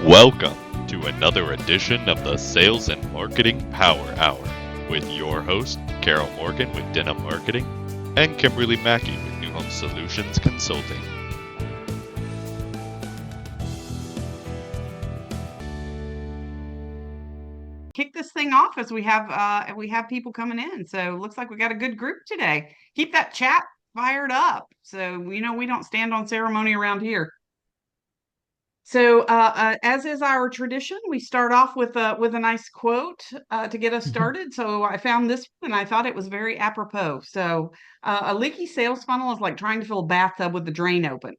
Welcome to another edition of the Sales and Marketing Power Hour with your host, Carol Morgan with Denim Marketing and Kimberly Mackey with New Home Solutions Consulting. Kick this thing off as we have people coming in. So it looks like we got a good group today. Keep that chat fired up. So we don't stand on ceremony around here. So as is our tradition, we start off with a nice quote to get us started. So I found this one and I thought it was very apropos. So a leaky sales funnel is like trying to fill a bathtub with the drain open.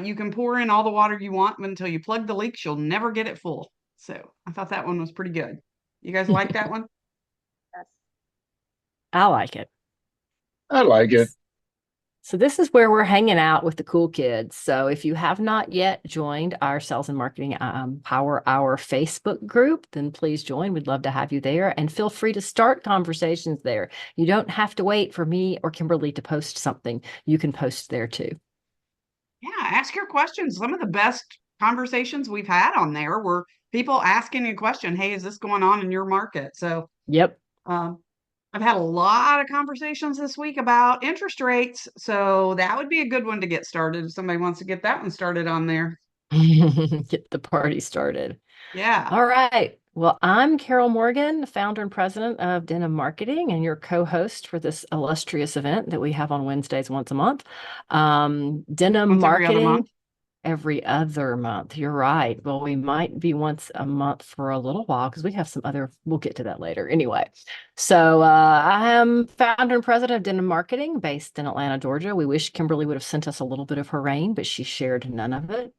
You can pour in all the water you want, but until you plug the leaks, you'll never get it full. So I thought that one was pretty good. You guys like that one? Yes. I like it. I like it. So this is where we're hanging out with the cool kids. So if you have not yet joined our Sales and Marketing Power Hour Facebook group, then please join. We'd love to have you there, and feel free to start conversations there. You don't have to wait for me or Kimberly to post something. You can post there too. Yeah, ask your questions. Some of the best conversations we've had on there were people asking a question. Hey, is this going on in your market? So Yep. I've had a lot of conversations this week about interest rates. So that would be a good one to get started if somebody wants to get that one started on there. Get the party started. Yeah. All right. Well, I'm Carol Morgan, founder and president of Denim Marketing, and your co-host for this illustrious event that we have on Wednesdays once a month. Denim Once Marketing every other month. You're right. Well, we might be once a month for a little while because we have some other, we'll get to that later. Anyway, so I am founder and president of Denim Marketing based in Atlanta, Georgia. We wish Kimberly would have sent us a little bit of her rain, but she shared none of it.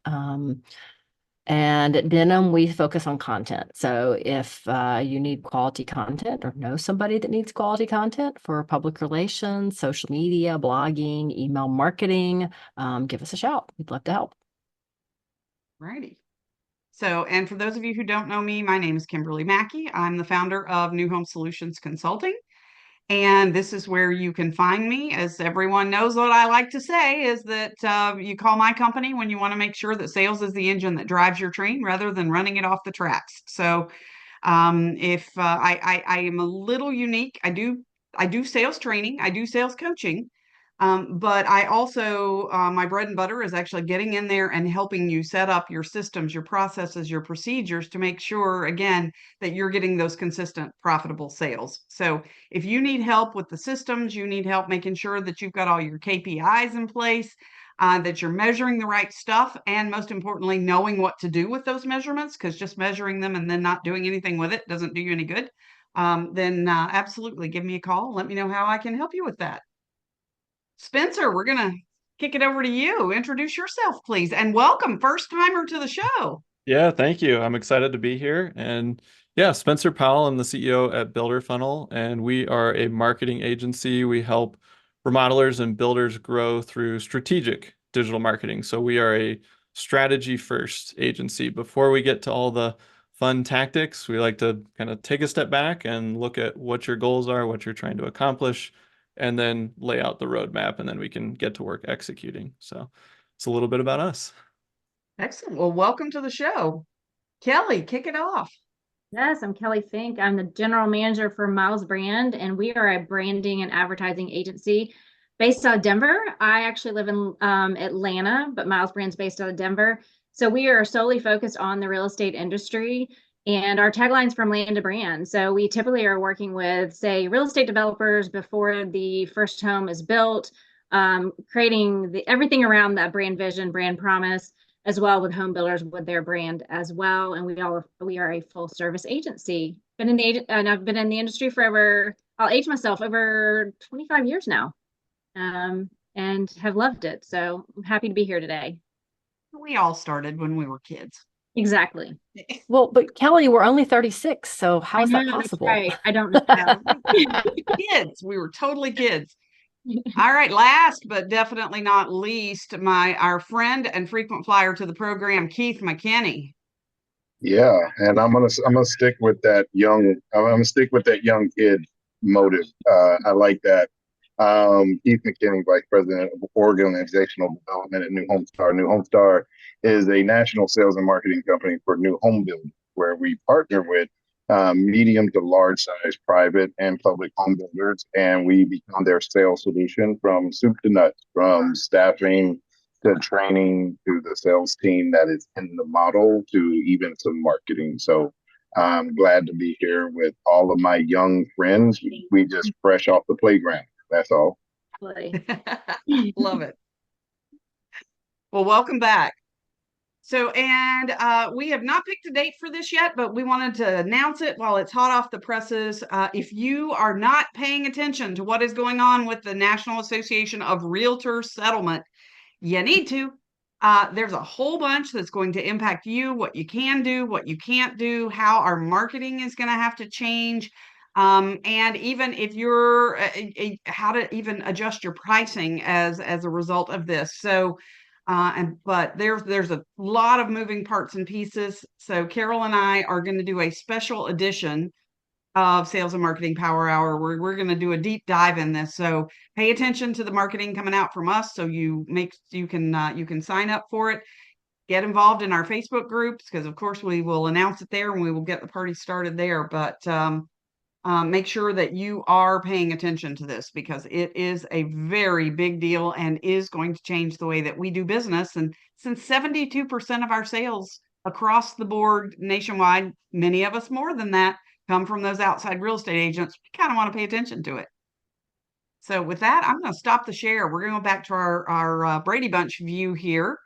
And at Denim, we focus on content. So if you need quality content or know somebody that needs quality content for public relations, social media, blogging, email marketing, give us a shout. We'd love to help. Righty. So, and for those of you who don't know me, my name is Kimberly Mackey. I'm the founder of New Home Solutions Consulting. And this is where you can find me. As everyone knows, what I like to say is that you call my company when you want to make sure that sales is the engine that drives your train rather than running it off the tracks. So if I am a little unique, I do sales training, I do sales coaching. But I also, my bread and butter is actually getting in there and helping you set up your systems, your processes, your procedures to make sure, again, that you're getting those consistent, profitable sales. So if you need help with the systems, you need help making sure that you've got all your KPIs in place, that you're measuring the right stuff, and most importantly, knowing what to do with those measurements, because just measuring them and then not doing anything with it doesn't do you any good, then absolutely give me a call. Let me know how I can help you with that. Spencer, we're going to kick it over to you. Introduce yourself, please, and welcome, first timer to the show. Yeah, thank you. I'm excited to be here. And yeah, Spencer Powell, I'm the CEO at Builder Funnel, and we are a marketing agency. We help remodelers and builders grow through strategic digital marketing. So we are a strategy first agency. Before we get to all the fun tactics, we like to kind of take a step back and look at what your goals are, what you're trying to accomplish, and then lay out the roadmap, and then we can get to work executing. So it's a little bit about us. Excellent. Well, welcome to the show. Kelly, kick it off. Yes, I'm Kelly Fink. I'm the general manager for Miles Brand, and we are a branding and advertising agency based out of Denver. I actually live in Atlanta, but Miles Brand's based out of Denver. So we are solely focused on the real estate industry, and our tagline's from land to brand. So we typically are working with, say, real estate developers before the first home is built, creating everything around that brand vision, brand promise, as well with home builders with their brand as well. And we are a full service agency. And I've been in the industry for I'll age myself, over 25 years now, and have loved it. So I'm happy to be here today. We all started when we were kids. Exactly. Well, but Kelly, we're only 36, so how is that possible? Right. I don't know. Kids. We were totally kids. All right, last but definitely not least, our friend and frequent flyer to the program, Keith McKinney. Yeah, and I'm gonna stick with that young. I'm gonna stick with that young kid motive. I like that. Keith McKinney, Vice President of Organizational Development at New Home Star. New Home Star is a national sales and marketing company for new home building, where we partner with medium to large size private and public home builders, and we become their sales solution from soup to nuts, from staffing to training to the sales team that is in the model to even some marketing. So I'm glad to be here with all of my young friends. We just fresh off the playground. That's all. Love it. Well, welcome back. So, and we have not picked a date for this yet, but we wanted to announce it while it's hot off the presses. If you are not paying attention to what is going on with the National Association of Realtors settlement, you need to. There's a whole bunch that's going to impact you, what you can do, what you can't do, how our marketing is going to have to change. And even if you're how to even adjust your pricing as a result of this. So but there's a lot of moving parts and pieces. So Carol and I are going to do a special edition of Sales and Marketing Power Hour where we're going to do a deep dive in this. So pay attention to the marketing coming out from us, so you can sign up for it. Get involved in our Facebook groups, because of course we will announce it there and we will get the party started there. But make sure that you are paying attention to this, because it is a very big deal and is going to change the way that we do business. And since 72% of our sales across the board nationwide, many of us more than that, come from those outside real estate agents, we kind of want to pay attention to it. So with that, I'm going to stop the share. We're going to go back to our Brady Bunch view here.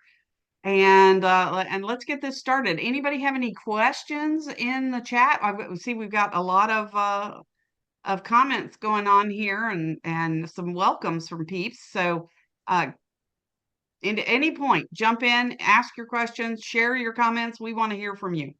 And let's get this started. Anybody have any questions in the chat? I see we've got a lot of comments going on here, and some welcomes from peeps. So into any point, jump in, ask your questions, share your comments. We want to hear from you.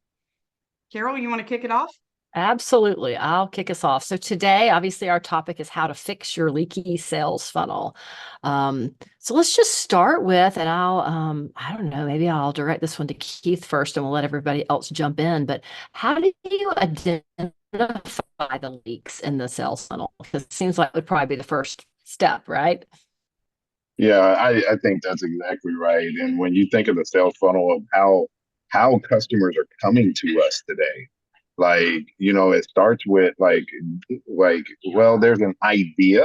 Carol, you want to kick it off? Absolutely. I'll kick us off. So today, obviously, our topic is how to fix your leaky sales funnel. So let's just start with, and I don't know, maybe I'll direct this one to Keith first and we'll let everybody else jump in. But how do you identify the leaks in the sales funnel? Because it seems like it would probably be the first step, right? Yeah, I think that's exactly right. And when you think of the sales funnel of how customers are coming to us today, like, it starts with like, well, there's an idea.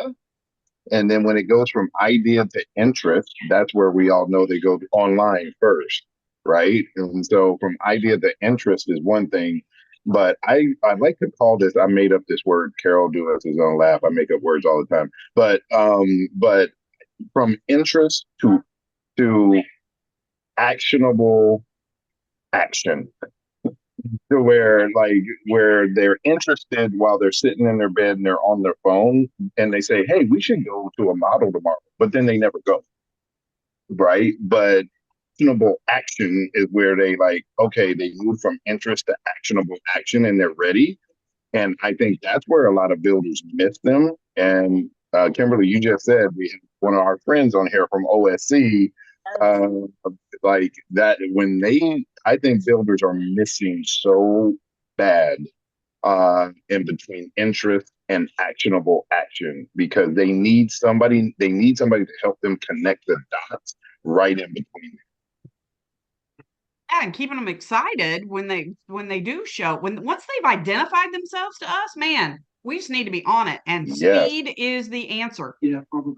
And then when it goes from idea to interest, that's where we all know they go online first, right? And so from idea to interest is one thing. But I like to call this, I made up this word, Carol do us his own laugh. I make up words all the time. But from interest to actionable action. To where they're interested while they're sitting in their bed and they're on their phone and they say, hey, we should go to a model tomorrow, but then they never go, right? But actionable action is where they they move from interest to actionable action and they're ready. And I think that's where a lot of builders miss them. And Kimberly, you just said we have one of our friends on here from OSC, like that I think builders are missing so bad in between interest and actionable action, because they need somebody to help them connect the dots right in between. Yeah, and keeping them excited when they do show, once they've identified themselves to us, man, we just need to be on it, and speed is the answer. Yeah, probably.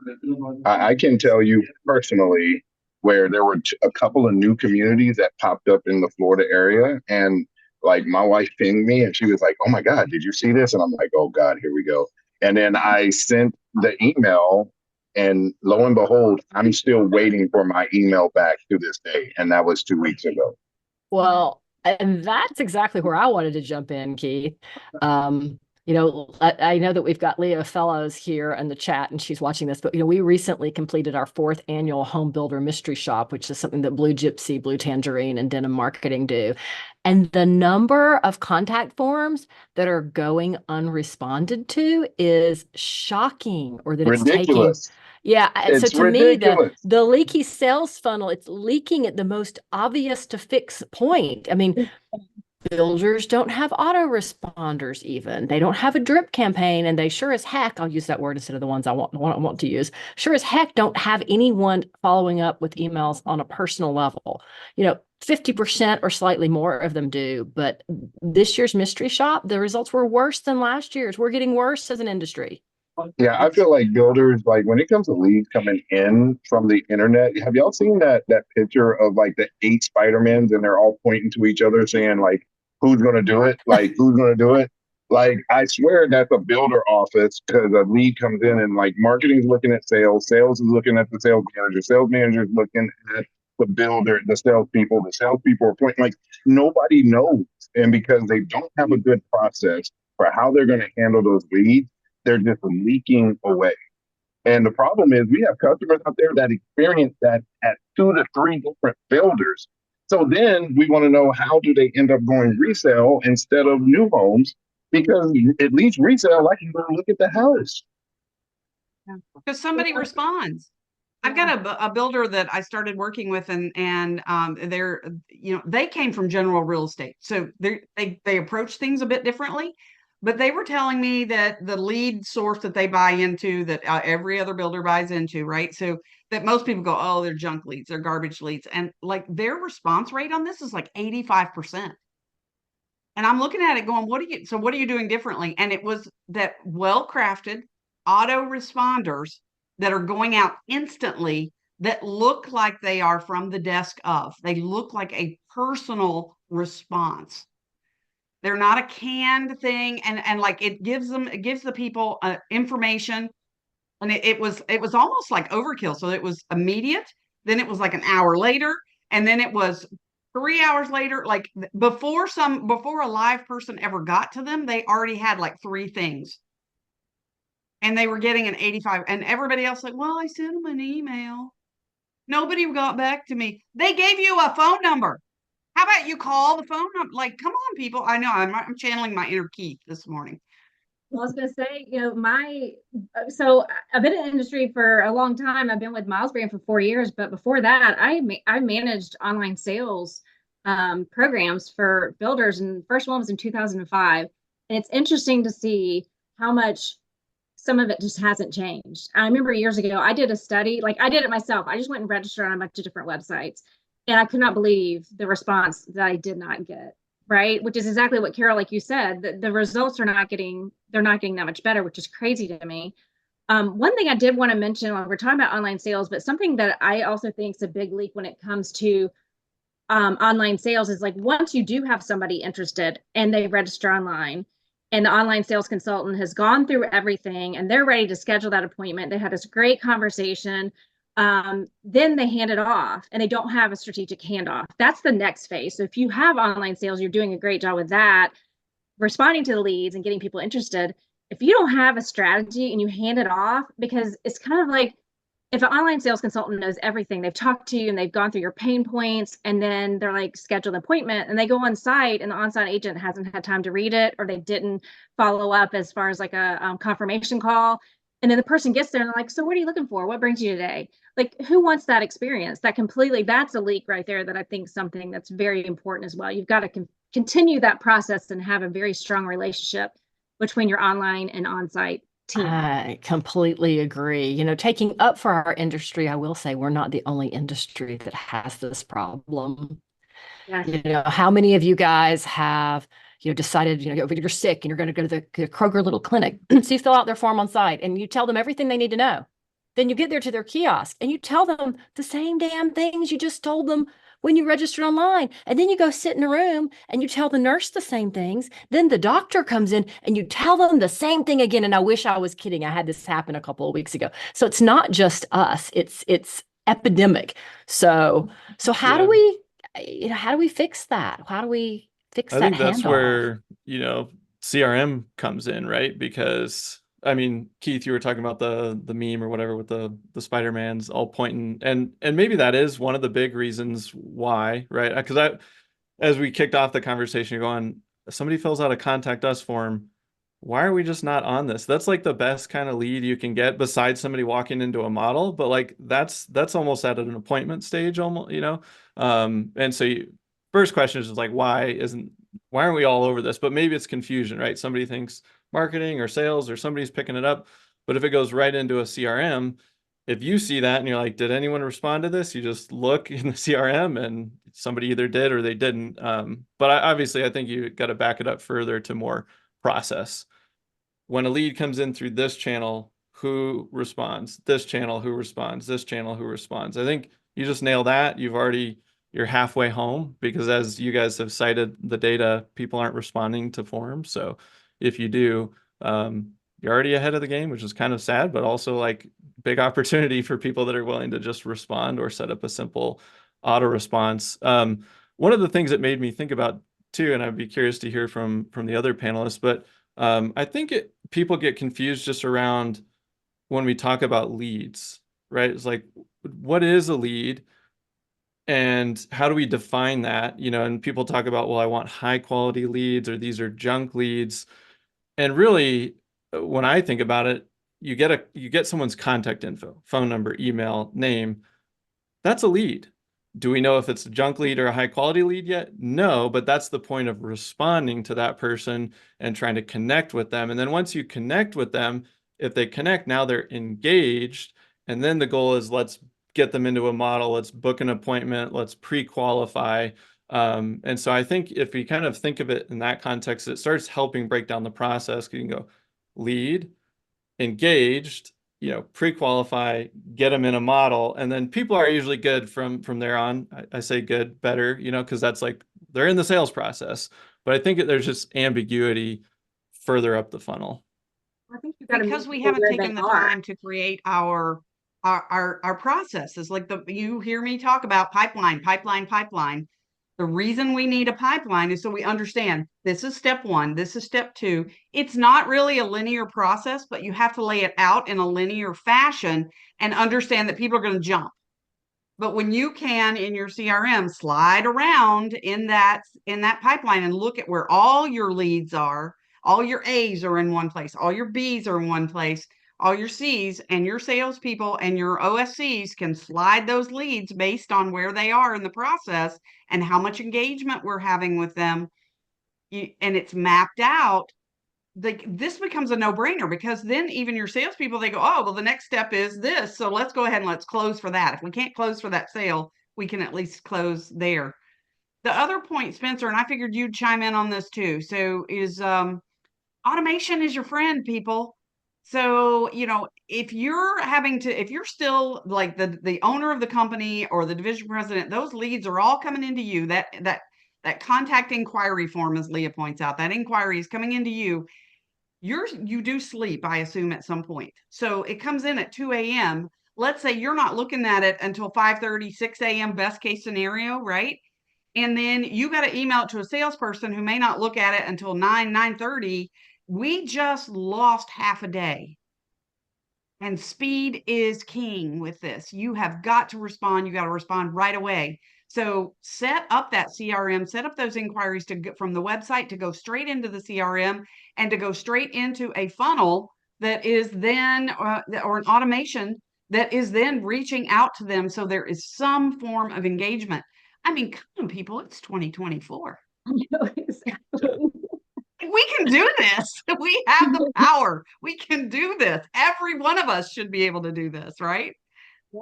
I can tell you personally where there were a couple of new communities that popped up in the Florida area, and like my wife pinged me and she was like, oh my God, did you see this? And I'm like, oh God, here we go. And then I sent the email, and lo and behold, I'm still waiting for my email back to this day. And that was 2 weeks ago. Well, and that's exactly where I wanted to jump in, Keith. I know that we've got Leah Fellows here in the chat and she's watching this, but we recently completed our 4th annual Home Builder Mystery Shop, which is something that Blue Gypsy, Blue Tangerine, and Denim Marketing do. And the number of contact forms that are going unresponded to is shocking, or that ridiculous. It's taking. Yeah. It's so to ridiculous. me, the leaky sales funnel, it's leaking at the most obvious to fix point. I mean, Builders don't have autoresponders even. They don't have a drip campaign, and they sure as heck, I'll use that word instead of the ones I want to use, sure as heck don't have anyone following up with emails on a personal level. 50% or slightly more of them do, but this year's mystery shop, the results were worse than last year's. We're getting worse as an industry. Yeah, I feel like builders, like when it comes to leads coming in from the internet, have y'all seen that picture of like the 8 Spider-Mans and they're all pointing to each other saying like, who's gonna do it? Like, who's gonna do it? Like, I swear that's a builder office because a lead comes in and like marketing's looking at sales, sales is looking at the sales manager is looking at the builder, the salespeople are pointing like nobody knows. And because they don't have a good process for how they're going to handle those leads, they're just leaking away. And the problem is we have customers out there that experience that at 2 to 3 different builders. So then we want to know, how do they end up going resale instead of new homes? Because at least resale, I can go look at the house. Because somebody responds. I've got a builder that I started working with, and they're they came from general real estate, so they approach things a bit differently. But they were telling me that the lead source that they buy into, that every other builder buys into, right? So that most people go, oh, they're junk leads, they're garbage leads, and like their response rate on this is like 85%. And I'm looking at it going, what are you doing differently? And it was that well-crafted auto responders that are going out instantly, that look like they are from the desk of. They look like a personal response. They're not a canned thing, and like it gives the people information, and it was almost like overkill. So it was immediate, then it was like an hour later, and then it was 3 hours later. Like before a live person ever got to them, they already had like 3 things. And they were getting an 85, and everybody else like, well, I sent them an email. Nobody got back to me. They gave you a phone number. How about you call the phone number? Like, come on, people. I know I'm channeling my inner Keith this morning. Well, I was going to say, so I've been in the industry for a long time. I've been with Miles Brand for 4 years, but before that, I managed online sales programs for builders, and the first one was in 2005. And it's interesting to see how much some of it just hasn't changed. I remember years ago, I did a study, like I did it myself. I just went and registered on a bunch of different websites, and I could not believe the response that I did not get. Right, which is exactly what Carol, like you said, the results they're not getting that much better, which is crazy to me. One thing I did want to mention when we're talking about online sales, but something that I also think is a big leak when it comes to online sales is like, once you do have somebody interested and they register online, and the online sales consultant has gone through everything and they're ready to schedule that appointment, they had this great conversation, then they hand it off and they don't have a strategic handoff. That's the next phase. So if you have online sales, you're doing a great job with that, responding to the leads and getting people interested. If you don't have a strategy and you hand it off, because it's kind of like, if an online sales consultant knows everything, they've talked to you and they've gone through your pain points, and then they're like, schedule an appointment, and they go on site and the on-site agent hasn't had time to read it, or they didn't follow up as far as like a confirmation call. And then the person gets there and they're like, so what are you looking for? What brings you today? Like, who wants that experience? That's a leak right there, that I think something that's very important as well. You've got to continue that process and have a very strong relationship between your online and on-site team. I completely agree. Taking up for our industry, I will say we're not the only industry that has this problem. Yeah. How many of you guys have, decided, you're sick and you're going to go to the Kroger little clinic. So you fill out their form on site and you tell them everything they need to know. Then you get there to their kiosk and you tell them the same damn things you just told them when you registered online. And then you go sit in a room and you tell the nurse the same things. Then the doctor comes in and you tell them the same thing again. And I wish I was kidding. I had this happen a couple of weeks ago. So it's not just us. It's epidemic. So how do we fix that? How do we fix that? I think that's handoff? where, CRM comes in, right? Because I mean, Keith, you were talking about the meme or whatever with the Spider-Mans all pointing, and maybe that is one of the big reasons why, right? Because as we kicked off the conversation, you're going, somebody fills out a contact us form. Why are we just not on this? That's like the best kind of lead you can get besides somebody walking into a model, but like that's almost at an appointment stage, almost, and so first question is just like, why aren't we all over this? But maybe it's confusion, right? Somebody thinks marketing or sales or somebody's picking it up. But if it goes right into a CRM, if you see that and you're like, did anyone respond to this? You just look in the CRM and somebody either did or they didn't. But obviously, I think you got to back it up further to more process. When a lead comes in through this channel, who responds? This channel, who responds? This channel, who responds? I think you just nail that. You're halfway home, because as you guys have cited the data, people aren't responding to forums. So if you do, you're already ahead of the game, which is kind of sad, but also like big opportunity for people that are willing to just respond or set up a simple auto response. One of the things that made me think about too, and I'd be curious to hear from the other panelists, but I think people get confused just around when we talk about leads, right? It's like, what is a lead? And how do we define that? And people talk about, well, I want high quality leads, or these are junk leads. And really, when I think about it, you get someone's contact info, phone number, email, name. That's a lead. Do we know if it's a junk lead or a high quality lead yet? No, but that's the point of responding to that person and trying to connect with them. And then once you connect with them, if they connect, now they're engaged. And then the goal is, let's get them into a model, let's book an appointment, let's pre-qualify. And so I think if we kind of think of it in that context, it starts helping break down the process. You can go lead, engaged, pre-qualify, get them in a model, and then people are usually good from there on. I say good, better, because that's like they're in the sales process. But I think there's just ambiguity further up the funnel. I think because we haven't taken the time to create our processes. Like you hear me talk about pipeline. The reason we need a pipeline is so we understand this is step 1, this is step 2. It's not really a linear process, but you have to lay it out in a linear fashion and understand that people are going to jump. But when you can, in your CRM, slide around in that pipeline and look at where all your leads are, all your A's are in one place, all your B's are in one place, all your C's, and your salespeople and your OSCs can slide those leads based on where they are in the process and how much engagement we're having with them. And it's mapped out. This becomes a no-brainer, because then even your salespeople, they go, oh, well, the next step is this. So let's go ahead and let's close for that. If we can't close for that sale, we can at least close there. The other point, Spencer, and I figured you'd chime in on this too. So is automation is your friend, people. So, if you're still like the owner of the company or the division president, those leads are all coming into you. That contact inquiry form, as Leah points out, that inquiry is coming into you. You do sleep, I assume, at some point. So it comes in at 2 a.m. Let's say you're not looking at it until 5:30, 6 a.m. best case scenario, right? And then you got to email it to a salesperson who may not look at it until 9:30. We just lost half a day. And speed is king with this. You have got to respond. You got to respond right away. So set up that CRM, set up those inquiries to get from the website to go straight into the CRM and to go straight into a funnel that is then, or an automation that is then reaching out to them. So there is some form of engagement. I mean, come on, people, it's 2024. We can do this. We have the power. We can do this. Every one of us should be able to do this, right? Yeah.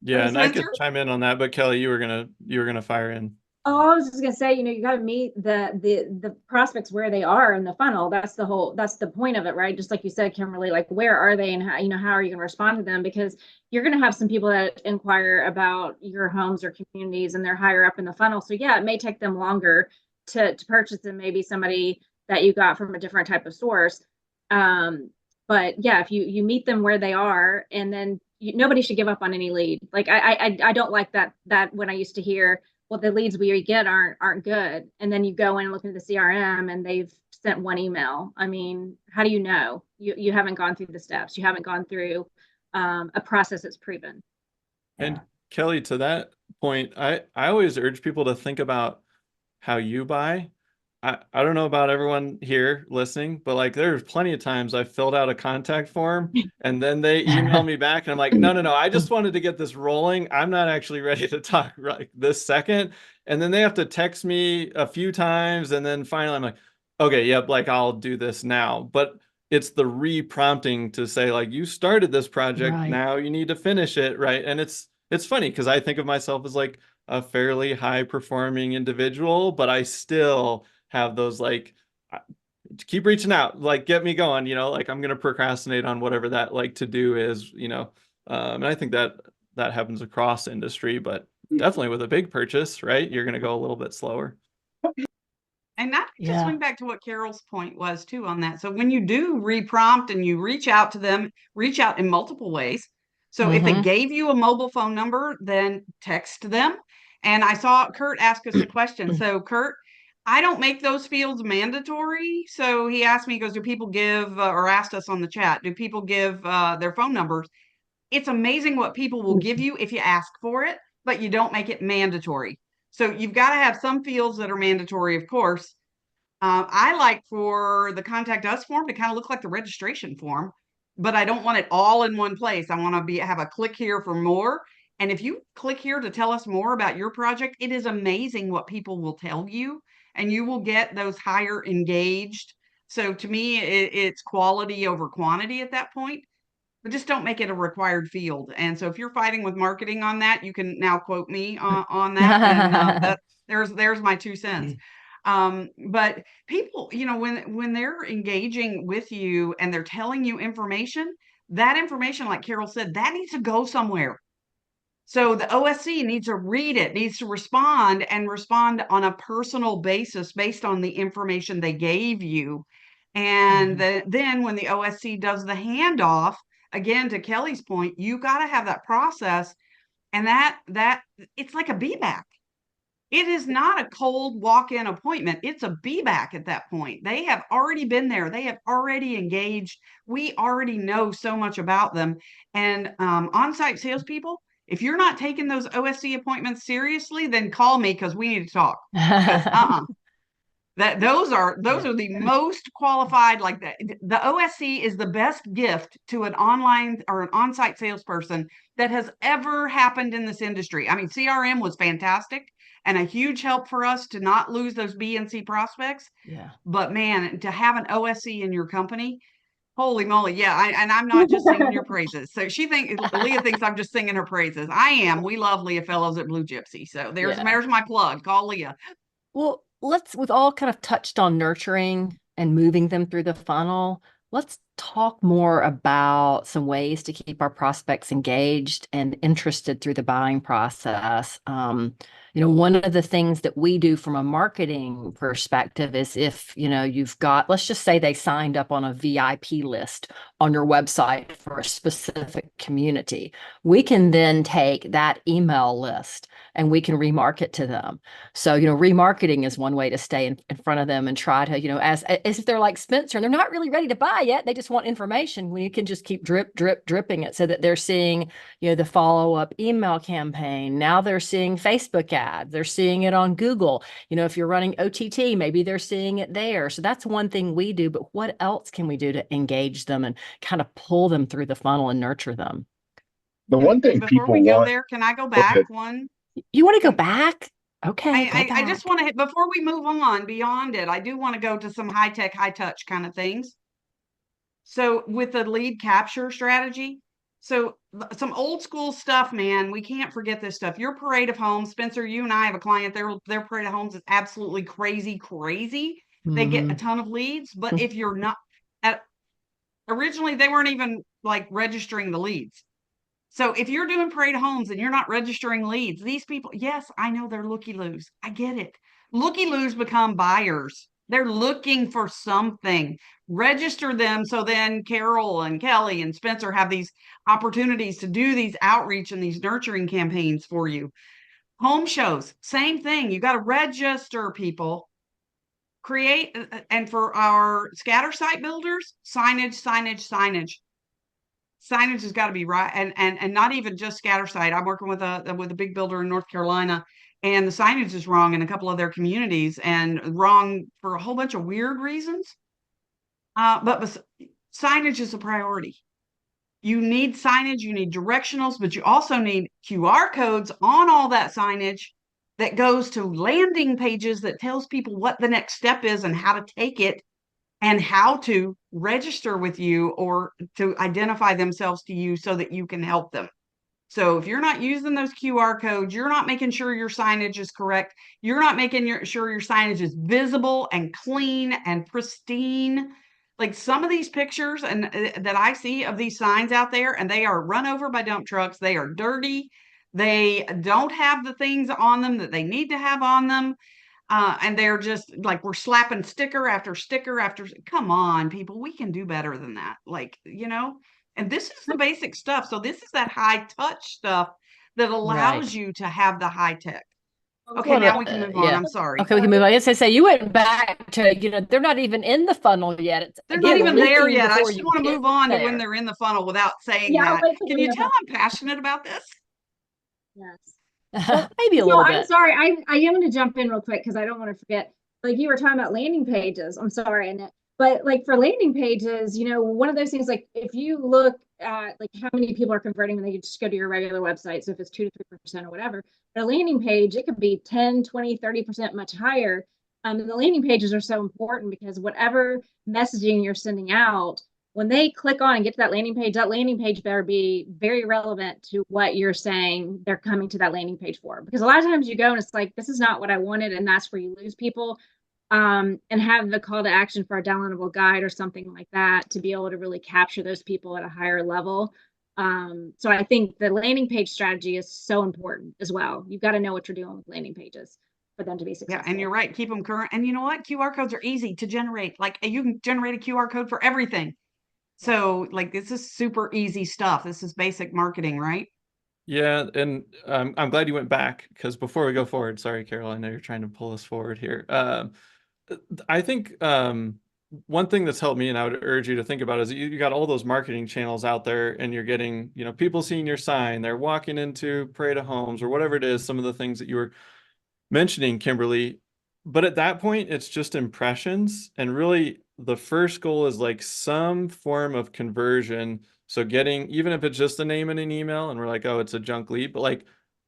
Yeah, and I could chime in on that, but Kelly, you were gonna fire in. Oh, I was just gonna say, you got to meet the prospects where they are in the funnel. That's the point of it, right? Just like you said, Kimberly, like where are they and how are you gonna respond to them? Because you're gonna have some people that inquire about your homes or communities and they're higher up in the funnel. So yeah, it may take them longer to purchase than maybe somebody that you got from a different type of source. But yeah, if you meet them where they are, and then nobody should give up on any lead. Like I don't like that when I used to hear, well, the leads we get aren't good. And then you go in and look into the CRM and they've sent one email. I mean, how do you know? You haven't gone through the steps. You haven't gone through a process that's proven. And Kelly, to that point, I always urge people to think about how you buy. I don't know about everyone here listening, but like there's plenty of times I filled out a contact form and then they email me back and I'm like, no, I just wanted to get this rolling. I'm not actually ready to talk right this second. And then they have to text me a few times and then finally I'm like, okay, yep, like I'll do this now. But it's the re-prompting to say like you started this project, Right. now you need to finish it, right? And it's funny because I think of myself as like a fairly high performing individual, but I still have those like keep reaching out, like get me going, like I'm gonna procrastinate on whatever that like to do is, and I think that happens across industry, but definitely with a big purchase, right? You're gonna go a little bit slower. And not to Yeah. swing back to what Carol's point was too on that. So when you do re-prompt and you reach out to them, reach out in multiple ways. So if they gave you a mobile phone number, then text them. And I saw Kurt ask us a question. So Kurt, I don't make those fields mandatory. So he asked me, he goes, do people give, or asked us on the chat, do people give their phone numbers? It's amazing what people will give you if you ask for it, but you don't make it mandatory. So you've got to have some fields that are mandatory, of course. I like for the contact us form to kind of look like the registration form, but I don't want it all in one place. I want to have a click here for more. And if you click here to tell us more about your project, it is amazing what people will tell you, and you will get those higher engaged. So to me, it's quality over quantity at that point, but just don't make it a required field. And so if you're fighting with marketing on that, you can now quote me on that. And there's my 2 cents. But people, when they're engaging with you and they're telling you information, that information, like Carol said, that needs to go somewhere. So the OSC needs to read it, needs to respond, and respond on a personal basis based on the information they gave you. And then when the OSC does the handoff, again, to Kelly's point, you got to have that process, and that it's like a be back. It is not a cold walk-in appointment. It's a be back at that point. They have already been there. They have already engaged. We already know so much about them. And on-site salespeople, if you're not taking those OSC appointments seriously, then call me because we need to talk. Those are the most qualified. Like the OSC is the best gift to an online or an on-site salesperson that has ever happened in this industry. I mean, CRM was fantastic and a huge help for us to not lose those B and C prospects. Yeah. But man, to have an OSC in your company, holy moly. Yeah. And I'm not just singing your praises. So Leah thinks I'm just singing her praises. I am. We love Leah Fellows at Blue Gypsy. So there's my plug. Call Leah. Well, we've all kind of touched on nurturing and moving them through the funnel. Let's talk more about some ways to keep our prospects engaged and interested through the buying process. One of the things that we do from a marketing perspective is if, you've got, let's just say they signed up on a VIP list on your website for a specific community, we can then take that email list and we can remarket to them. So, remarketing is one way to stay in front of them and try to, as if they're like Spencer and they're not really ready to buy yet, they just want information, when you can just keep dripping it so that they're seeing, the follow-up email campaign. Now they're seeing Facebook ads, they're seeing it on Google. If you're running OTT, maybe they're seeing it there. So that's one thing we do, but what else can we do to engage them and kind of pull them through the funnel and nurture them? The one thing before we go there, can I go back one? You want to go back? Okay. I just want to hit, before we move on beyond it, I do want to go to some high tech, high touch kind of things. So with the lead capture strategy, so some old school stuff, man, we can't forget this stuff. Your parade of homes, Spencer, you and I have a client, their parade of homes is absolutely crazy. They get a ton of leads, but if you're not originally, they weren't even like registering the leads. So if you're doing parade of homes and you're not registering leads, these people, yes, I know they're looky-loos. I get it. Looky-loos become buyers. They're looking for something. Register them so then Carol and Kelly and Spencer have these opportunities to do these outreach and these nurturing campaigns for you. Home shows, same thing. You got to register people. Create, and for our scatter site builders, signage has got to be right, and not even just scatter site. I'm working with a big builder in North Carolina, and the signage is wrong in a couple of their communities and wrong for a whole bunch of weird reasons. But signage is a priority. You need signage, you need directionals, but you also need QR codes on all that signage that goes to landing pages that tells people what the next step is and how to take it and how to register with you or to identify themselves to you so that you can help them. So if you're not using those QR codes, you're not making sure your signage is correct. You're not making sure your signage is visible and clean and pristine. Like some of these pictures and that I see of these signs out there, and they are run over by dump trucks. They are dirty. They don't have the things on them that they need to have on them. And they're just like, we're slapping sticker after sticker after, come on, people, we can do better than that. Like, and this is the basic stuff. So this is that high touch stuff that allows Right. you to have the high tech. Okay, Well, now we can move on. yeah. I'm sorry. Okay, we can move on. Yes, I say you went back to, they're not even in the funnel yet. It's They're not again even there leaking yet. I before just you want to get move on to when there. they're in the funnel without saying Yeah, I'll that. wait till Can we're you in the tell I'm passionate about this? Yes. Well, Maybe a so little I'm bit. sorry. I am going to jump in real quick because I don't want to forget. Like you were talking about landing pages. I'm sorry, Annette. But like for landing pages, one of those things, like if you look at like how many people are converting when they just go to your regular website. So if it's 2 to 3% or whatever, but a landing page, it could be 10, 20, 30% much higher. And the landing pages are so important because whatever messaging you're sending out, when they click on and get to that landing page better be very relevant to what you're saying they're coming to that landing page for. Because a lot of times you go and it's like, this is not what I wanted, and that's where you lose people. And have the call to action for a downloadable guide or something like that to be able to really capture those people at a higher level. So I think the landing page strategy is so important as well. You've got to know what you're doing with landing pages for them to be Yeah, successful. and you're right. Keep them current. And you know what? QR codes are easy to generate. Like you can generate a QR code for everything. So like this is super easy stuff. This is basic marketing, right? Yeah, and I'm glad you went back because before we go forward, sorry, Carol, I know you're trying to pull us forward here. I think one thing that's helped me, and I would urge you to think about, is you got all those marketing channels out there, and you're getting, people seeing your sign, they're walking into Parade of Homes or whatever it is, some of the things that you were mentioning, Kimberly. But at that point, it's just impressions, and really the first goal is like some form of conversion. So getting, even if it's just a name and an email, and we're like, oh, it's a junk lead, but like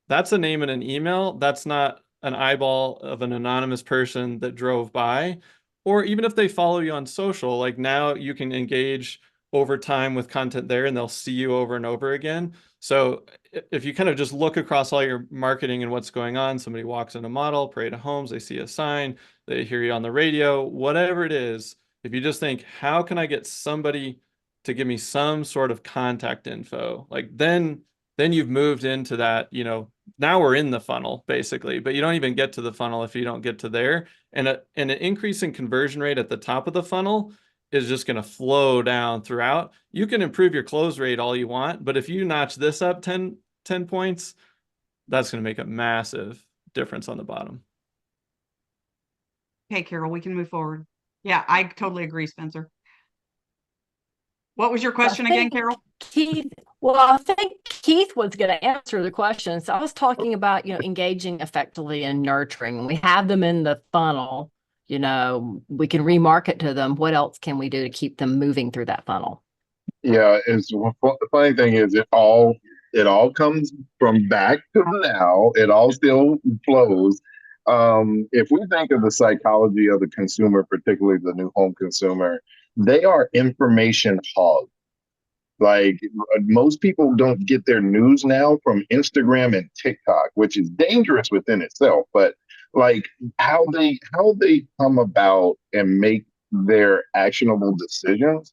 that's a name and an email. That's not an eyeball of an anonymous person that drove by. Or even if they follow you on social, like now you can engage over time with content there and they'll see you over and over again. So if you kind of just look across all your marketing and what's going on, somebody walks in a model, Parade of Homes, they see a sign, they hear you on the radio, whatever it is, if you just think, how can I get somebody to give me some sort of contact info? Like then you've moved into that, now we're in the funnel basically, but you don't even get to the funnel if you don't get to there. And an increase in conversion rate at the top of the funnel is just going to flow down throughout. You can improve your close rate all you want, but if you notch this up 10 points, that's going to make a massive difference on the bottom. Okay, Carol, we can move forward. Yeah, I totally agree, Spencer. What was your question again, Carol? I think Keith was going to answer the question. So I was talking about, engaging effectively and nurturing. We have them in the funnel, we can remarket to them. What else can we do to keep them moving through that funnel? Yeah, the funny thing is it all comes from back to now. It all still flows. If we think of the psychology of the consumer, particularly the new home consumer, they are information hogs. Like most people don't get their news now from Instagram and TikTok, which is dangerous within itself. But like how they come about and make their actionable decisions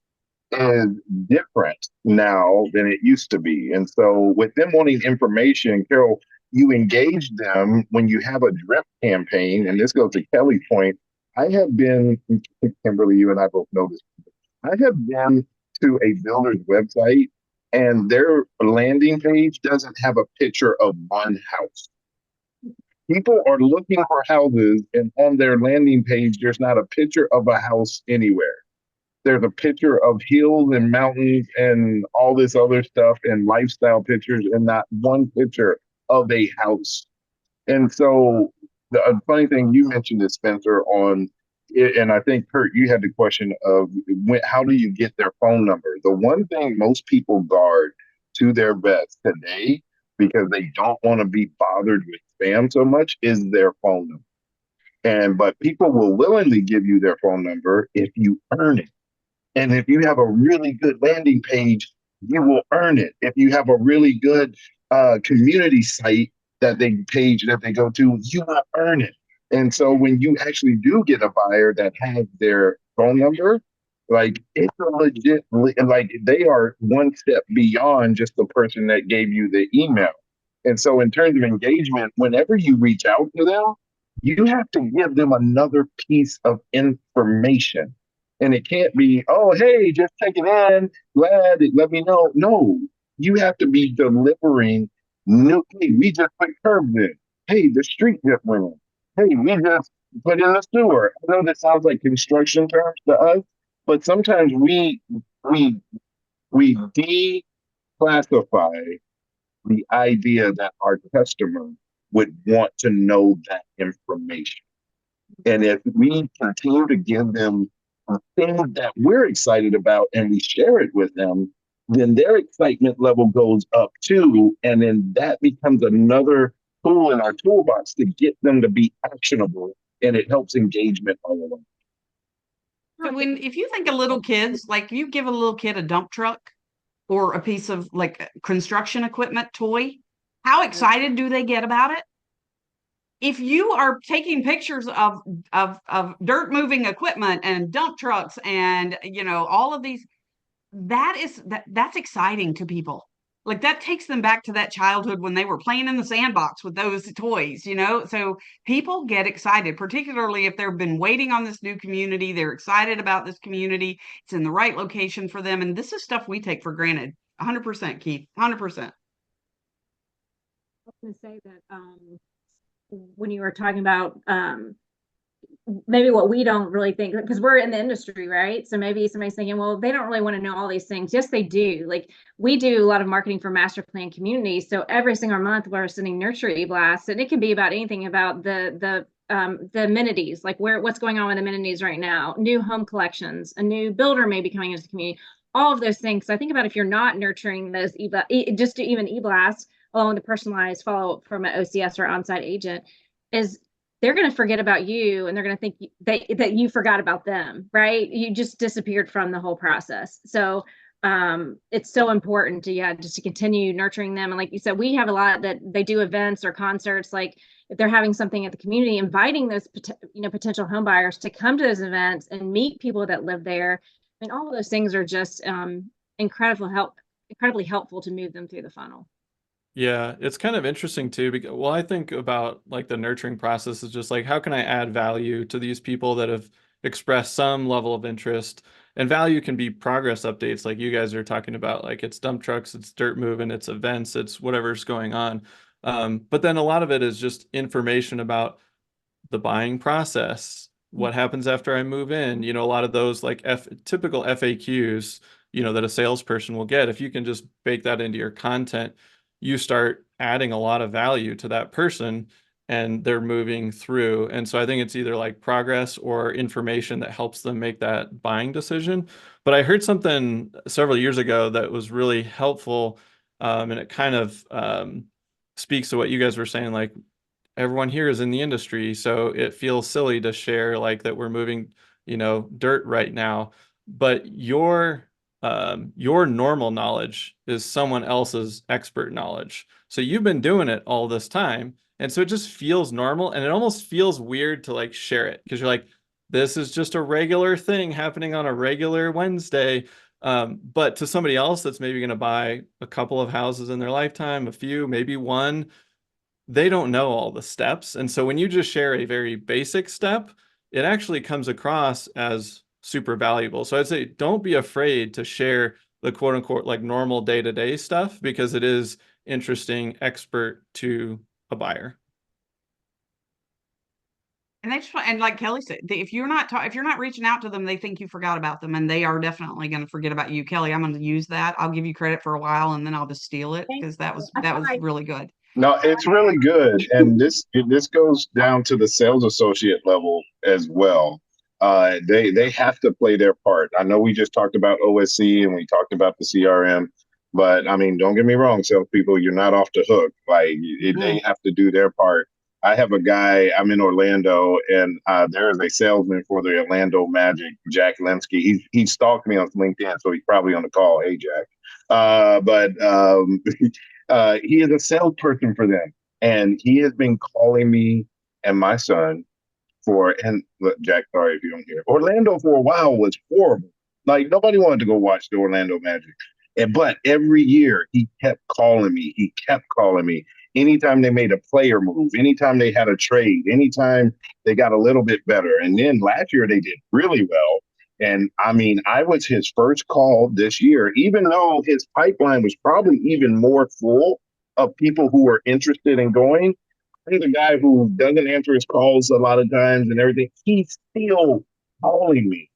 is different now than it used to be. And so with them wanting information, Carol, you engage them when you have a drip campaign, and this goes to Kelly's point. I have been, Kimberly, you and I both know this. I have been to a builder's website and their landing page doesn't have a picture of one house. People are looking for houses, and on their landing page, there's not a picture of a house anywhere. There's a picture of hills and mountains and all this other stuff and lifestyle pictures, and not one picture of a house. And so the funny thing you mentioned is Spencer on it, and I think Kurt, you had the question of how do you get their phone number? The one thing most people guard to their vets today because they don't want to be bothered with spam so much is their phone number. But people will willingly give you their phone number if you earn it. And if you have a really good landing page, you will earn it. If you have a really good community site that they go to, you will earn it. And so when you actually do get a buyer that has their phone number, like it's a legit, like they are one step beyond just the person that gave you the email. And so in terms of engagement, whenever you reach out to them, you have to give them another piece of information. And it can't be, oh, hey, just check it in. Glad it let me know. No, you have to be delivering new. Hey, we just put curbs in. Hey, the street just went in. Hey, we just put in a sewer. I know that sounds like construction terms to us, but sometimes we declassify the idea that our customer would want to know that information. And if we continue to give them things that we're excited about and we share it with them, then their excitement level goes up too. And then that becomes another tool in our toolbox to get them to be actionable. And it helps engagement all along. So if you think of little kids, like you give a little kid a dump truck or a piece of like construction equipment toy, how excited do they get about it? If you are taking pictures of dirt moving equipment and dump trucks and all of these, that's exciting to people. Like that takes them back to that childhood when they were playing in the sandbox with those toys, so people get excited, particularly if they've been waiting on this new community. They're excited about this community. It's in the right location for them. And this is stuff we take for granted. 100%, Keith, 100%. I was going to say that when you were talking about maybe what we don't really think, because we're in the industry, right? So maybe somebody's thinking, well, they don't really want to know all these things. Yes, they do. Like we do a lot of marketing for master plan communities. So every single month we're sending nurture e-blasts, and it can be about anything about the amenities, like what's going on with amenities right now, new home collections, a new builder may be coming into the community, all of those things. So I think about if you're not nurturing those just to even e-blast along with the personalized follow-up from an OCS or on-site agent, is they're going to forget about you and they're going to think that you forgot about them, right? You just disappeared from the whole process. So it's so important to, just to continue nurturing them. And like you said, we have a lot that they do events or concerts, like if they're having something at the community, inviting those, potential home buyers to come to those events and meet people that live there. And all of those things are just incredibly helpful to move them through the funnel. Yeah, it's kind of interesting too, because I think about like the nurturing process is just like, how can I add value to these people that have expressed some level of interest? And value can be progress updates like you guys are talking about, like it's dump trucks, it's dirt moving, it's events, it's whatever's going on. But then a lot of it is just information about the buying process, what happens after I move in, a lot of those like typical FAQs, that a salesperson will get. If you can just bake that into your content, you start adding a lot of value to that person and they're moving through. And so I think it's either like progress or information that helps them make that buying decision. But I heard something several years ago that was really helpful. And it kind of speaks to what you guys were saying, like everyone here is in the industry, so it feels silly to share like that we're moving, dirt right now. But your normal knowledge is someone else's expert knowledge. So you've been doing it all this time. And so it just feels normal, and it almost feels weird to like share it because you're like, this is just a regular thing happening on a regular Wednesday. But to somebody else that's maybe going to buy a couple of houses in their lifetime, a few, maybe one, they don't know all the steps. And so when you just share a very basic step, it actually comes across as super valuable. So I'd say don't be afraid to share the quote unquote like normal day-to-day stuff, because it is interesting, expert to a buyer. And like Kelly said, if you're not reaching out to them, they think you forgot about them, and they are definitely going to forget about you. Kelly, I'm going to use that. I'll give you credit for a while and then I'll just steal it because that was really good. No, it's really good, and this goes down to the sales associate level as well. They have to play their part. I know we just talked about OSC and we talked about the CRM, but I mean, don't get me wrong, salespeople, you're not off the hook. Like they have to do their part. I have a guy. I'm in Orlando, and there is a salesman for the Orlando Magic, Jack Lemsky. He stalked me on LinkedIn, so he's probably on the call. Hey, Jack. But he is a salesperson for them, and he has been calling me and my son and look, Jack, sorry if you don't hear. Orlando for a while was horrible. Like nobody wanted to go watch the Orlando Magic. But every year he kept calling me. He kept calling me. Anytime they made a player move, anytime they had a trade, anytime they got a little bit better. And then last year they did really well. And I mean, I was his first call this year, even though his pipeline was probably even more full of people who were interested in going. I'm the guy who doesn't answer his calls a lot of times and everything. He's still calling me.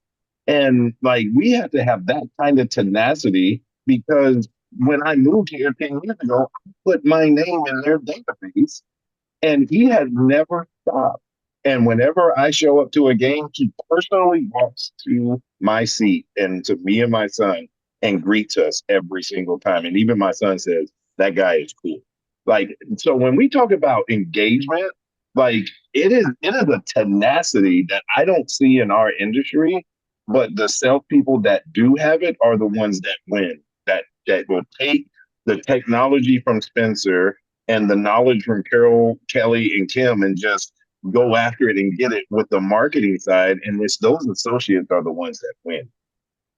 And like, we have to have that kind of tenacity because when I moved here 10 years ago, I put my name in their database and he has never stopped. And whenever I show up to a game, he personally walks to my seat and to me and my son and greets us every single time. And even my son says, that guy is cool. Like, so when we talk about engagement, like it is a tenacity that I don't see in our industry, but the salespeople that do have it are the ones that win, that will take the technology from Spencer and the knowledge from Carol, Kelly, and Kim and just go after it and get it with the marketing side. And it's those associates are the ones that win.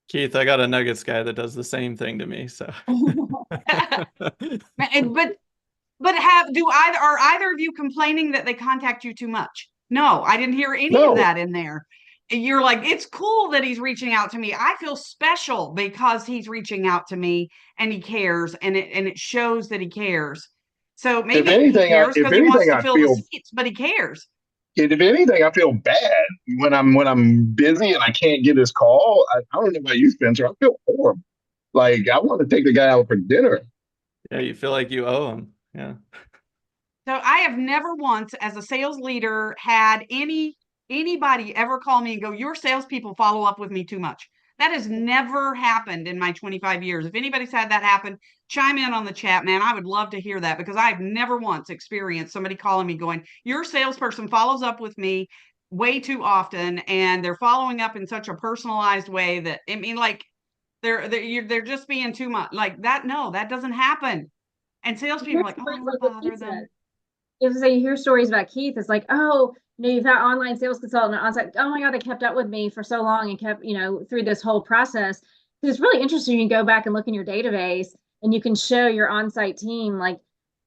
Keith, I got a Nuggets guy that does the same thing to me. So, but are either of you complaining that they contact you too much? No, I didn't hear any of that in there. You're like, it's cool that he's reaching out to me. I feel special because he's reaching out to me and he cares, and it shows that he cares. So maybe he cares because he wants to fill the seats, but he cares. If anything, I feel bad when I'm busy and I can't get his call. I don't know about you, Spencer. I feel horrible. Like I want to take the guy out for dinner. Yeah, you feel like you owe him. Yeah. So I have never once, as a sales leader, had anybody ever call me and go, your salespeople follow up with me too much. That has never happened in my 25 years. If anybody's had that happen, chime in on the chat, man. I would love to hear that because I've never once experienced somebody calling me going, your salesperson follows up with me way too often, and they're following up in such a personalized way that, I mean, like they're just being too much like that. No, that doesn't happen. And salespeople are like, oh, I don't bother them. If you hear stories about Keith, it's like, oh, you've had online sales consultant. I was like, oh my God, they kept up with me for so long and kept, through this whole process. It's really interesting. You go back and look in your database and you can show your on-site team, like,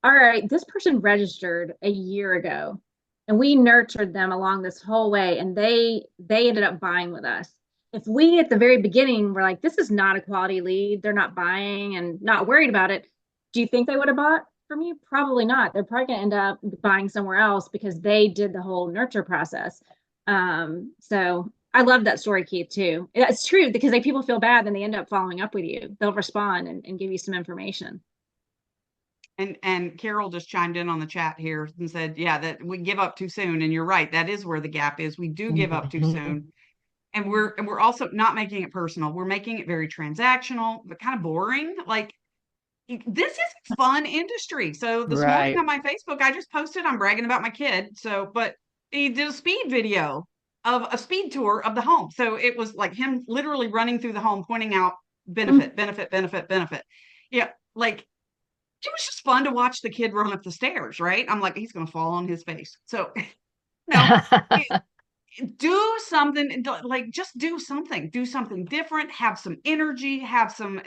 all right, this person registered a year ago and we nurtured them along this whole way and they ended up buying with us. If we at the very beginning were like, this is not a quality lead, they're not buying and not worried about it, do you think they would have bought from you? Probably not. They're probably going to end up buying somewhere else because they did the whole nurture process. So I love that story, Keith, too. It's true because people feel bad and they end up following up with you. They'll respond and give you some information. And Carol just chimed in on the chat here and said, yeah, that we give up too soon. And you're right. That is where the gap is. We do give up too soon. And we're also not making it personal. We're making it very transactional, but kind of boring. Like, this is a fun industry. So this morning on my Facebook, I just posted, I'm bragging about my kid. But he did a speed video of a speed tour of the home. So it was like him literally running through the home, pointing out benefit. Yeah. Like it was just fun to watch the kid run up the stairs. Right. I'm like, he's going to fall on his face. So do something, like just do something different, have some energy, have some,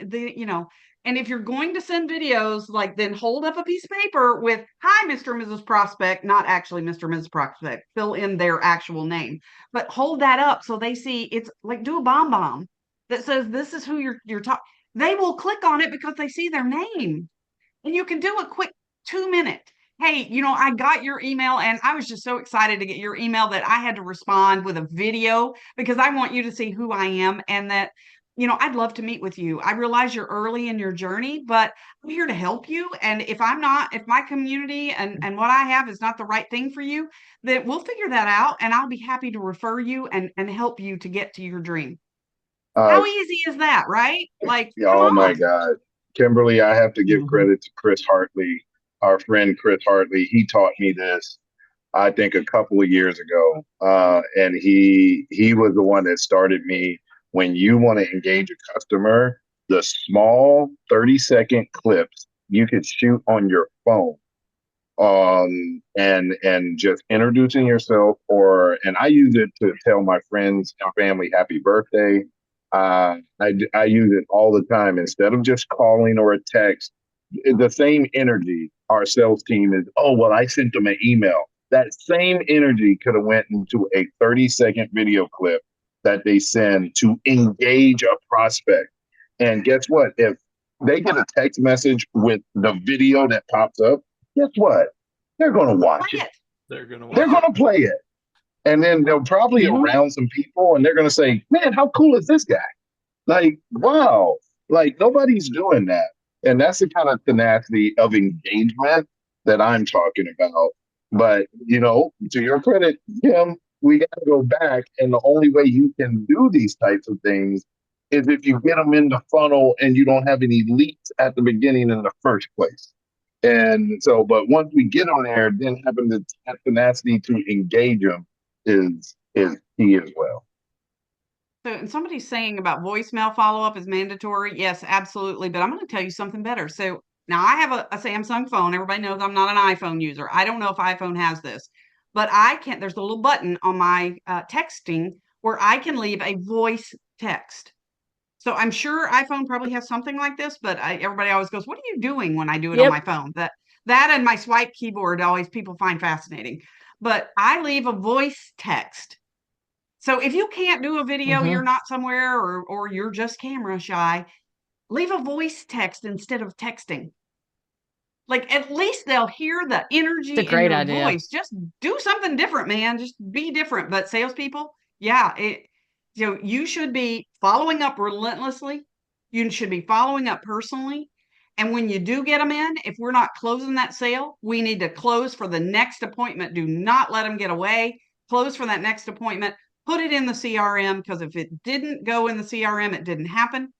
and if you're going to send videos, like then hold up a piece of paper with, hi, Mr. and Mrs. Prospect, not actually Mr. and Mrs. Prospect, fill in their actual name, but hold that up so they see. It's like, do a bomb that says, this is who you're talking. They will click on it because they see their name. And you can do a quick 2-minute. Hey, I got your email and I was just so excited to get your email that I had to respond with a video because I want you to see who I am and that I'd love to meet with you. I realize you're early in your journey, but I'm here to help you. And if my community and what I have is not the right thing for you, then we'll figure that out. And I'll be happy to refer you and help you to get to your dream. Uh, How easy is that, right? Like, yeah, come oh my on. God. Kimberly, I have to give Mhm. credit to Chris Hartley, our friend Chris Hartley. He taught me this, I think, a couple of years ago. And he was the one that started me. When you want to engage a customer, the small 30-second clips you could shoot on your phone, and just introducing yourself, and I use it to tell my friends and family happy birthday. I use it all the time instead of just calling or a text. The same energy our sales team is, oh well, I sent them an email. That same energy could have went into a 30-second video clip that they send to engage a prospect. And guess what? If they get a text message with the video that pops up, guess what? They're going to watch Play it. it. They're gonna They're watch going to play it. And then they'll probably Mhm. around some people and they're going to say, man, how cool is this guy? Like, wow. Like, nobody's doing that. And that's the kind of tenacity of engagement that I'm talking about. But, to your credit, Kim, we got to go back. And the only way you can do these types of things is if you get them in the funnel and you don't have any leaks at the beginning in the first place. And so, but once we get on there, then having the tenacity to engage them is key as well. So, and somebody's saying about voicemail follow-up is mandatory. Yes, absolutely. But I'm going to tell you something better. So now I have a Samsung phone. Everybody knows I'm not an iPhone user. I don't know if iPhone has this, but there's a little button on my texting where I can leave a voice text. So I'm sure iPhone probably has something like this, but everybody always goes, "What are you doing?" when I do it on my Yep. phone. That and my swipe keyboard always people find fascinating. But I leave a voice text. So if you can't do a video, you're Mhm. not somewhere, or you're just camera shy, leave a voice text instead of texting. Like, at least they'll hear the It's a energy in great your idea. voice. Just do something different, man. Just be different. But salespeople, yeah, you should be following up relentlessly. You should be following up personally. And when you do get them in, if we're not closing that sale, we need to close for the next appointment. Do not let them get away. Close for that next appointment. Put it in the CRM, because if it didn't go in the CRM, it didn't happen.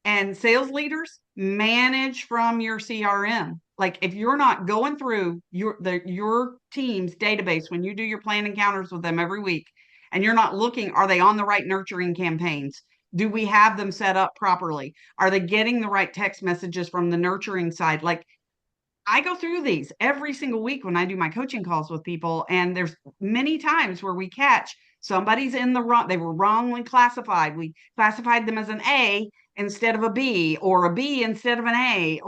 And sales leaders, manage from your CRM. Like, if you're not going through your team's database when you do your plan encounters with them every week, and you're not looking, are they on the right nurturing campaigns? Do we have them set up properly? Are they getting the right text messages from the nurturing side? Like, I go through these every single week when I do my coaching calls with people, and there's many times where we catch somebody's in the wrong, they were wrongly classified. We classified them as an A instead of a B, or a B instead of an A,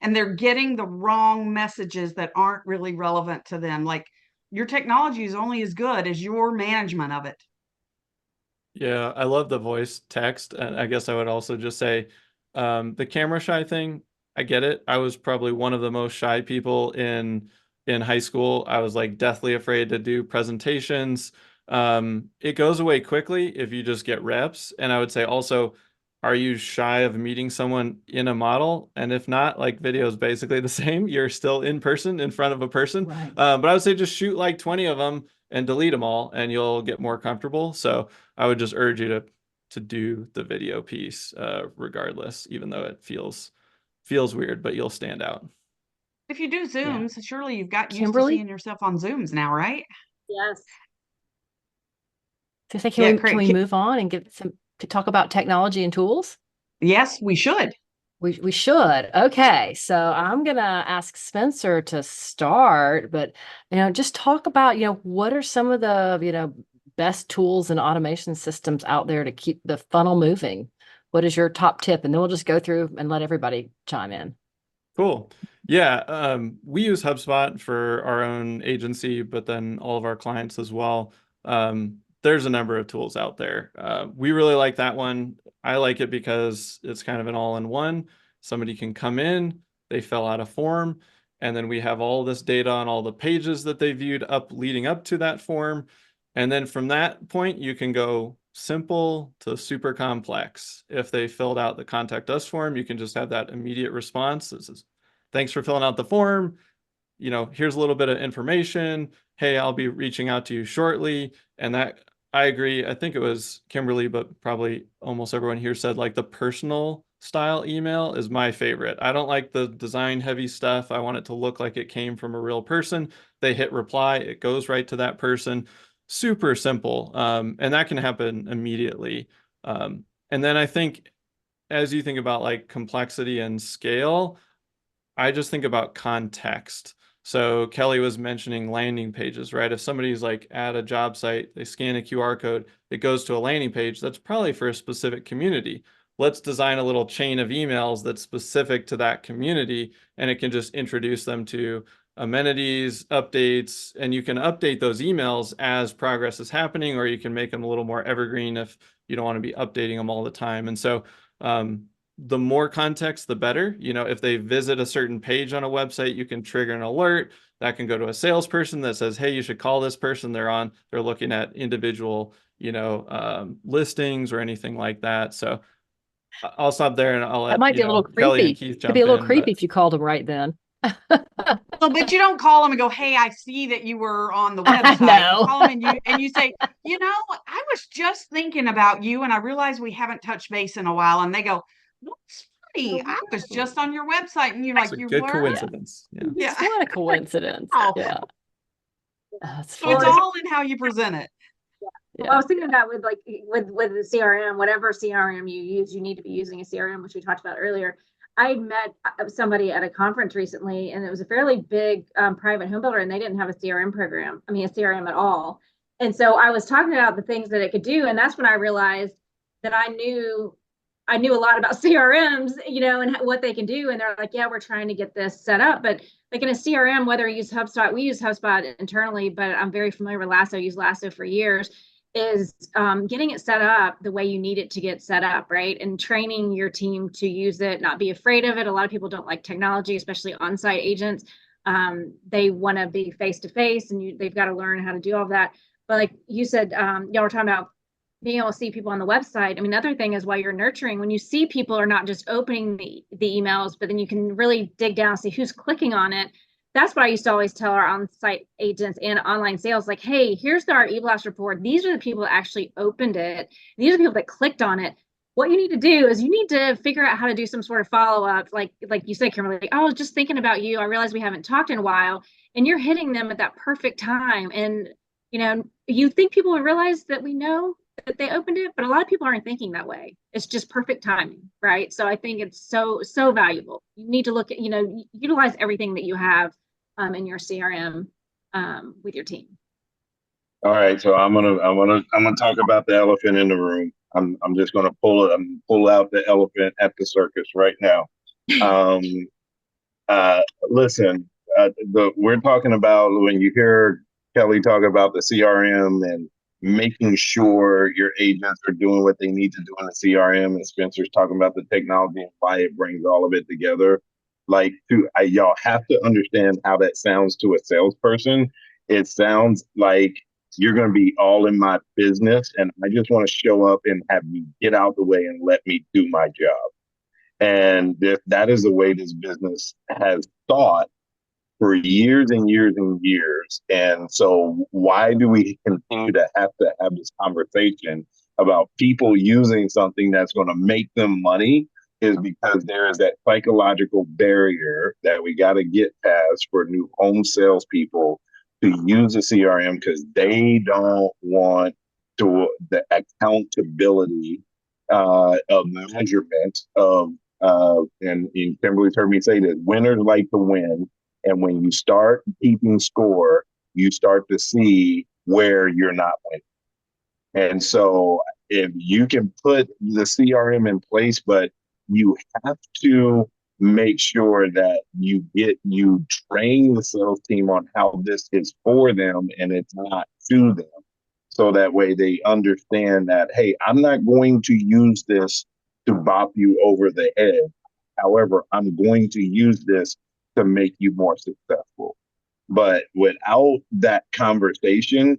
and they're getting the wrong messages that aren't really relevant to them. Like, your technology is only as good as your management of it. Yeah, I love the voice text. And I guess I would also just say the camera shy thing, I get it. I was probably one of the most shy people in high school. I was like deathly afraid to do presentations. It goes away quickly if you just get reps. And I would say also, are you shy of meeting someone in a model? And if not, like video is basically the same. You're still in person in front of a person. Right. But I would say just shoot like 20 of them and delete them all, and you'll get more comfortable. So I would just urge you to do the video piece regardless, even though it feels weird, but you'll stand out. If you do Yeah. Zooms, surely you've got used to Kimberly, seeing yourself on Zooms now, right? Yes. so say, Yeah, can we move on and to talk about technology and tools? yes, we should. We should. Okay. So I'm gonna ask Spencer to start, but just talk about, what are some of the, best tools and automation systems out there to keep the funnel moving? What is your top tip? And then we'll just go through and let everybody chime in. Cool. Yeah, we use HubSpot for our own agency, but then all of our clients as well. There's a number of tools out there. We really like that one. I like it because it's kind of an all-in-one. Somebody can come in, they fill out a form, and then we have all this data on all the pages that they viewed leading up to that form. And then from that point, you can go simple to super complex. If they filled out the contact us form, you can just have that immediate response that says, thanks for filling out the form. Here's a little bit of information. Hey, I'll be reaching out to you shortly. And that, I agree. I think it was Kimberly, but probably almost everyone here said like the personal style email is my favorite. I don't like the design heavy stuff. I want it to look like it came from a real person. They hit reply, it goes right to that person. Super simple. And that can happen immediately. And then I think as you think about like complexity and scale, I just think about context. So Kelly was mentioning landing pages, right? If somebody's like at a job site, they scan a QR code, it goes to a landing page, that's probably for a specific community. Let's design a little chain of emails that's specific to that community, and it can just introduce them to amenities, updates, and you can update those emails as progress is happening, or you can make them a little more evergreen if you don't want to be updating them all the time. And so the more context, the better. If they visit a certain page on a website, you can trigger an alert that can go to a salesperson that says, hey, you should call this person. They're looking at individual, listings or anything like that. So I'll stop there and I'll let That might be a little Kelly and creepy. Keith Could jump be a little in, creepy but if you called them right then. Well, but you don't call them and go, hey, I see that you were on the website. No. You call them and you say, I was just thinking about you and I realized we haven't touched base in a while. And they go, what's funny? I was just on your website. And you're it's like, a you good were? coincidence. Yeah. It's not a coincidence. Oh. Yeah. That's So it's funny. all in how you present it. Well, I was thinking about with the CRM, whatever CRM you use, you need to be using a CRM, which we talked about earlier. I met somebody at a conference recently, and it was a fairly big private home builder, and they didn't have a CRM program. I mean, a CRM at all. And so I was talking about the things that it could do, and that's when I realized that I knew a lot about CRMs, and what they can do. And they're like, yeah, we're trying to get this set up, but like in a CRM, whether you use HubSpot, we use HubSpot internally, but I'm very familiar with Lasso. I use Lasso for years. Is getting it set up the way you need it to get set up, right? And training your team to use it, not be afraid of it. A lot of people don't like technology, especially on-site agents. They want to be face-to-face, and they've got to learn how to do all of that. But like you said, y'all were talking about being able to see people on the website. I mean, another thing is while you're nurturing, when you see people are not just opening the emails, but then you can really dig down and see who's clicking on it. That's what I used to always tell our on-site agents and online sales, like, hey, here's our e-blast report. These are the people that actually opened it. These are the people that clicked on it. What you need to do is you need to figure out how to do some sort of follow-up. Like you said, Kimberly, like, I was just thinking about you. I realized we haven't talked in a while, and you're hitting them at that perfect time. And, you think people would realize that we know that they opened it, but a lot of people aren't thinking that way. It's just perfect timing, right? So I think it's so valuable. You need to look at, utilize everything that you have in your CRM with your team. All right, so I'm gonna talk about the elephant in the room. I'm just gonna pull out the elephant at the circus right now. Listen, we're talking about when you hear Kelly talk about the CRM and making sure your agents are doing what they need to do in the CRM, and Spencer's talking about the technology and why it brings all of it together. Like, y'all have to understand how that sounds to a salesperson. It sounds like you're going to be all in my business, and I just want to show up and have you get out the way and let me do my job. And that is the way this business has thought for years and years and years. And so why do we continue to have this conversation about people using something that's going to make them money? Is because there is that psychological barrier that we got to get past for new home salespeople to use a CRM, because they don't want the accountability of measurement of, and Kimberly's heard me say this, winners like to win. And when you start keeping score, you start to see where you're not winning. And so if you can put the CRM in place, but you have to make sure that you train the sales team on how this is for them and it's not to them. So that way they understand that, hey, I'm not going to use this to bop you over the head. However, I'm going to use this to make you more successful. But without that conversation,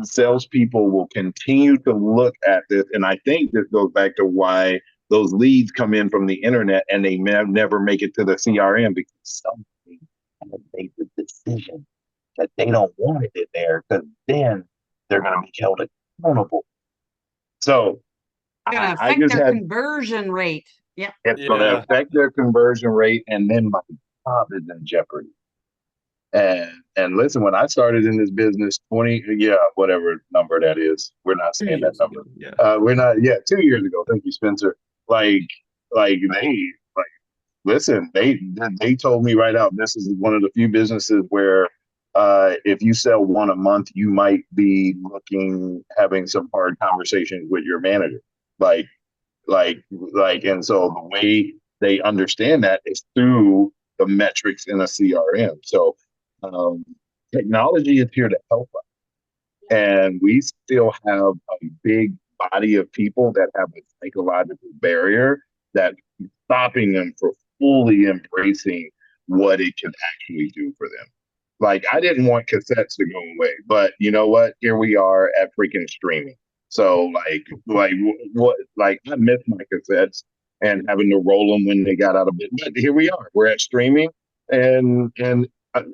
salespeople will continue to look at this. And I think this goes back to why those leads come in from the internet and they never make it to the CRM, because somebody has made the decision that they don't want it in there, because then they're going to be held accountable. So It's going to I affect just their had, conversion rate. Yep. it's going to Yeah. affect their conversion rate, and then my job is in jeopardy. And listen, when I started in this business, 20, whatever number that is, we're not saying that number. Yeah. We're not, 2 years ago. Thank you, Spencer. Like listen, they told me right out, this is one of the few businesses where if you sell one a month, you might be having some hard conversations with your manager. And so the way they understand that is through the metrics in a CRM. So technology is here to help us. And we still have a big body of people that have a psychological barrier that's stopping them from fully embracing what it can actually do for them. Like, I didn't want cassettes to go away, but you know what? Here we are at freaking streaming. So I missed my cassettes and having to roll them when they got out of bed. But here we are. We're at streaming, and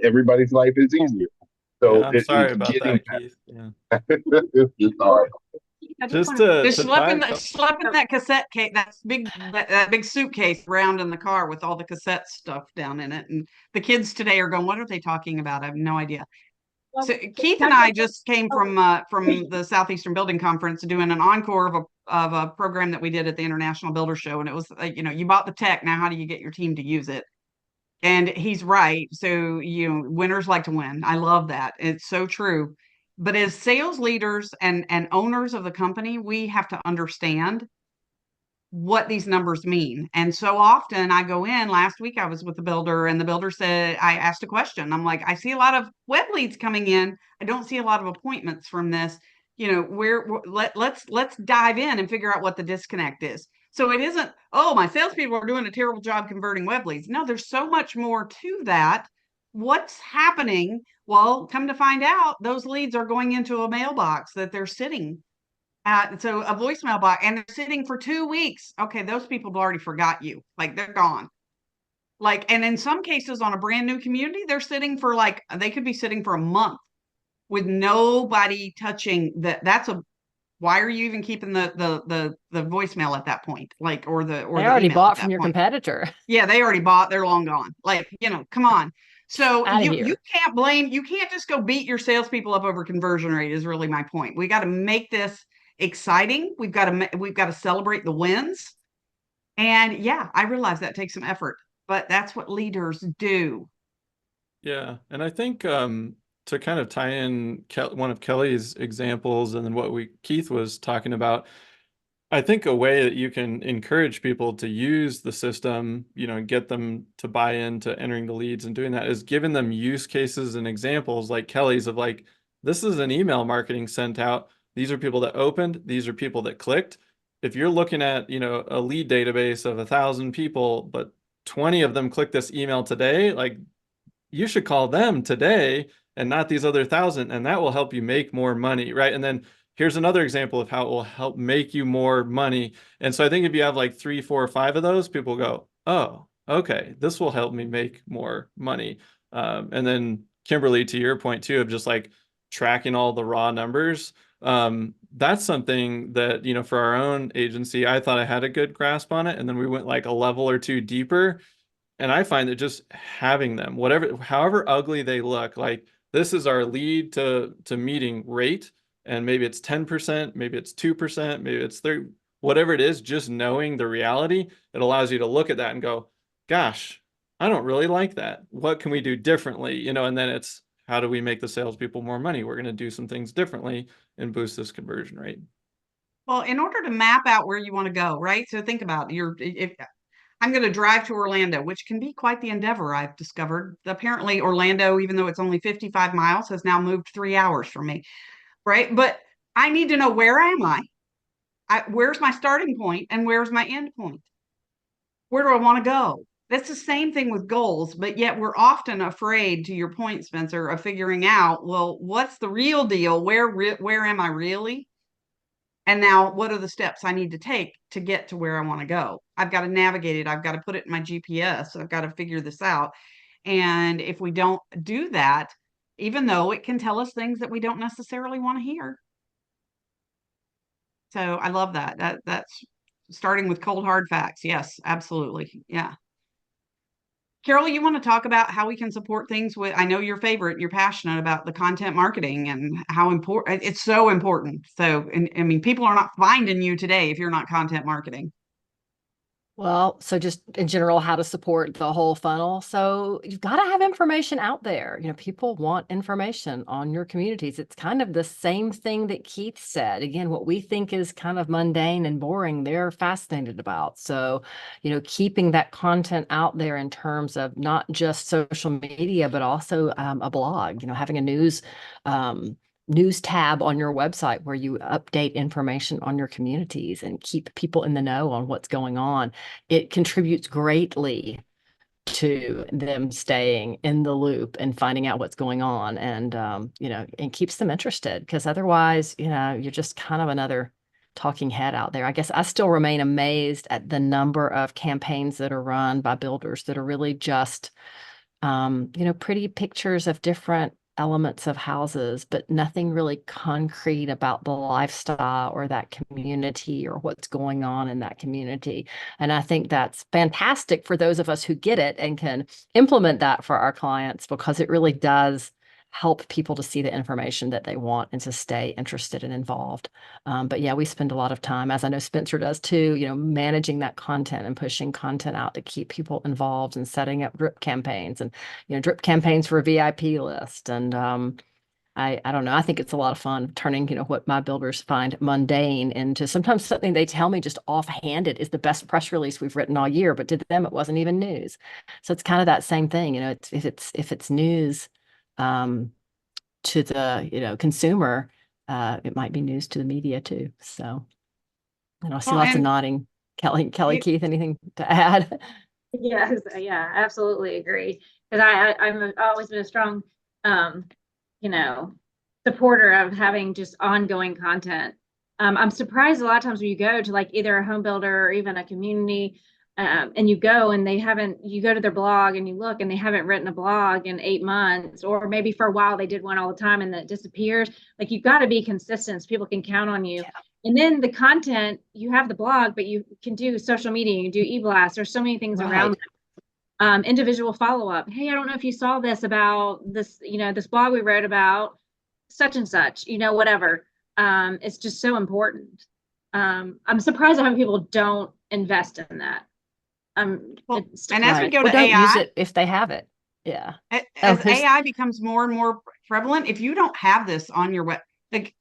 everybody's life is easier. So I'm sorry about that, Keith. Yeah. It's all right. Just to schlepping that cassette case, that big suitcase around in the car with all the cassette stuff down in it. And the kids today are going, what are they talking about? I have no idea. So Keith and I just came from the Southeastern Building Conference doing an encore of a program that we did at the International Builder Show. And it was like, you bought the tech. Now, how do you get your team to use it? And he's right. So, winners like to win. I love that. It's so true. But as sales leaders and owners of the company, we have to understand what these numbers mean. And so often I go in, last week I was with the builder, and the builder said, I asked a question. I'm like, I see a lot of web leads coming in. I don't see a lot of appointments from this. Let's dive in and figure out what the disconnect is. So it isn't, oh, my salespeople are doing a terrible job converting web leads. No, there's so much more to that. What's happening? Well, come to find out, those leads are going into a mailbox that they're sitting at. So a voicemail box, and they're sitting for 2 weeks. Okay, those people have already forgot you. Like, they're gone. And in some cases on a brand new community, they're sitting for they could be sitting for a month with nobody touching that. Why are you even keeping the voicemail at that point? They already bought from your competitor. Yeah, they already bought. They're long gone. Come on. So you can't just go beat your salespeople up over conversion rate is really my point. We got to make this exciting. We've got to celebrate the wins. And yeah, I realize that takes some effort, but that's what leaders do. Yeah. And I think to kind of tie in one of Kelly's examples and then what Keith was talking about, I think a way that you can encourage people to use the system, and get them to buy into entering the leads and doing that is giving them use cases and examples like Kelly's of this is an email marketing sent out. These are people that opened. These are people that clicked. If you're looking at, a lead database of 1,000 people, but 20 of them clicked this email today, you should call them today and not these other 1,000, and that will help you make more money, right? And then here's another example of how it will help make you more money. And so I think if you have 3, 4, or 5 of those, people go, oh, okay, this will help me make more money. And then Kimberly, to your point too, of just tracking all the raw numbers, that's something that, for our own agency, I thought I had a good grasp on it. And then we went a level or two deeper. And I find that just having them, however ugly they look, this is our lead to meeting rate. And maybe it's 10%, maybe it's 2%, maybe it's 3%, whatever it is, just knowing the reality, it allows you to look at that and go, gosh, I don't really like that. What can we do differently? And then it's, how do we make the salespeople more money? We're going to do some things differently and boost this conversion rate. Well, in order to map out where you want to go, right? So think about if I'm going to drive to Orlando, which can be quite the endeavor, I've discovered. Apparently, Orlando, even though it's only 55 miles, has now moved 3 hours from me. Right. But I need to know, where am I? Where's my starting point and where's my end point? Where do I want to go? That's the same thing with goals, but yet we're often afraid, to your point, Spencer, of figuring out, well, what's the real deal? Where am I really? And now what are the steps I need to take to get to where I want to go? I've got to navigate it. I've got to put it in my GPS. I've got to figure this out. And if we don't do that, even though it can tell us things that we don't necessarily want to hear. So I love that. That's starting with cold hard facts. Yes, absolutely. Yeah. Carol, you want to talk about how we can support things with, I know your favorite, you're passionate about the content marketing and how important it's so important. So, and I mean, people are not finding you today if you're not content marketing. Well, so just in general, how to support the whole funnel. So you've got to have information out there. People want information on your communities. It's kind of the same thing that Keith said. Again, what we think is kind of mundane and boring, they're fascinated about. So, keeping that content out there in terms of not just social media, but also a blog, having a news tab on your website where you update information on your communities and keep people in the know on what's going on. It contributes greatly to them staying in the loop and finding out what's going on, and and keeps them interested, because otherwise, you're just kind of another talking head out there. I guess I still remain amazed at the number of campaigns that are run by builders that are really just pretty pictures of different elements of houses, but nothing really concrete about the lifestyle or that community or what's going on in that community. And I think that's fantastic for those of us who get it and can implement that for our clients, because it really does help people to see the information that they want and to stay interested and involved. But yeah, we spend a lot of time, as I know Spencer does too, managing that content and pushing content out to keep people involved and setting up drip campaigns and, drip campaigns for a VIP list. And I don't know, I think it's a lot of fun turning, what my builders find mundane into sometimes something they tell me just offhanded is the best press release we've written all year, but to them, it wasn't even news. So it's kind of that same thing, if it's news, to the consumer, it might be news to the media too. So, and I see Well, lots of and nodding. Kelly, you, Keith, anything to add? Yes, yeah, absolutely agree. Because I've always been a strong, you know, supporter of having just ongoing content. I'm surprised a lot of times when you go to like either a home builder or even a community, and you go and you go to their blog and you look and they haven't written a blog in 8 months, or maybe for a while they did one all the time and then it disappears. Like, you've got to be consistent so people can count on you. Yeah. And then the content, you have the blog, but you can do social media, you can do e-blasts. There's so many things around individual follow-up. Hey, I don't know if you saw this about this, this blog we wrote about such and such, whatever. It's just so important. I'm surprised how many people don't invest in that. well, It's and as we Right. go Or to don't use AI, it if they have it. Yeah. as Here's AI becomes more and more prevalent, if you don't have this on your web, like,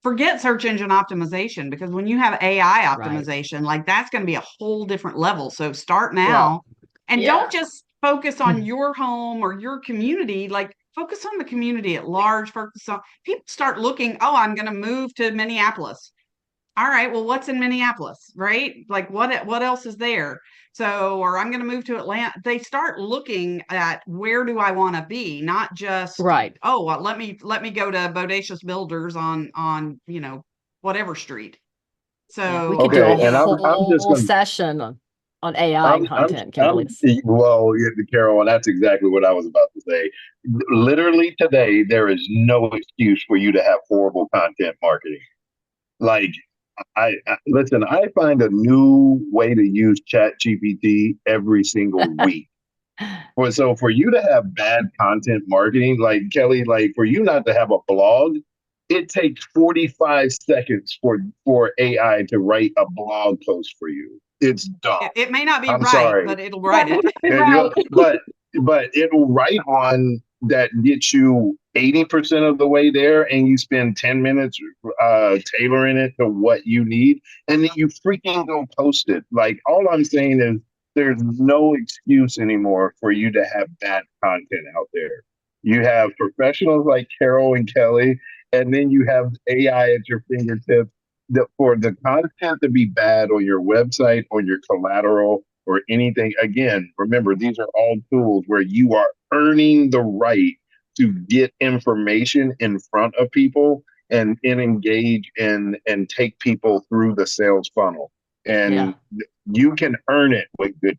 forget search engine optimization, because when you have AI right. optimization, like, that's going to be a whole different level. So start Well, now, and yeah. don't just focus on your home or your community. Like, focus on the community at large. Focus on, people start looking, oh, I'm going to move to Minneapolis. All right, well, what's in Minneapolis, right? Like, what else is there? So, or I'm going to move to Atlanta. They start looking at, where do I want to be, not just, right. oh, well, let me go to Bodacious Builders on whatever street. Yeah, we So could do a Okay, and I'm just whole gonna session on AI content, Kimberly. well, yeah, Carol, that's exactly what I was about to say. Literally today, there is no excuse for you to have horrible content marketing. Like, I listen, I find a new way to use Chat GPT every single week. So for you to have bad content marketing, like Kelly, like for you not to have a blog, it takes 45 seconds for AI to write a blog post for you. It's dumb. it may not be I'm right, sorry. but it'll write it. Right. But it'll write one that gets you 80% of the way there, and you spend 10 minutes tailoring it to what you need, and then you freaking go post it. Like, all I'm saying is there's no excuse anymore for you to have bad content out there. You have professionals like Carol and Kelly, and then you have AI at your fingertips. For the content to be bad on your website, on your collateral, or anything. Again, remember, these are all tools where you are earning the right to get information in front of people and engage and take people through the sales funnel. And you can earn it with good.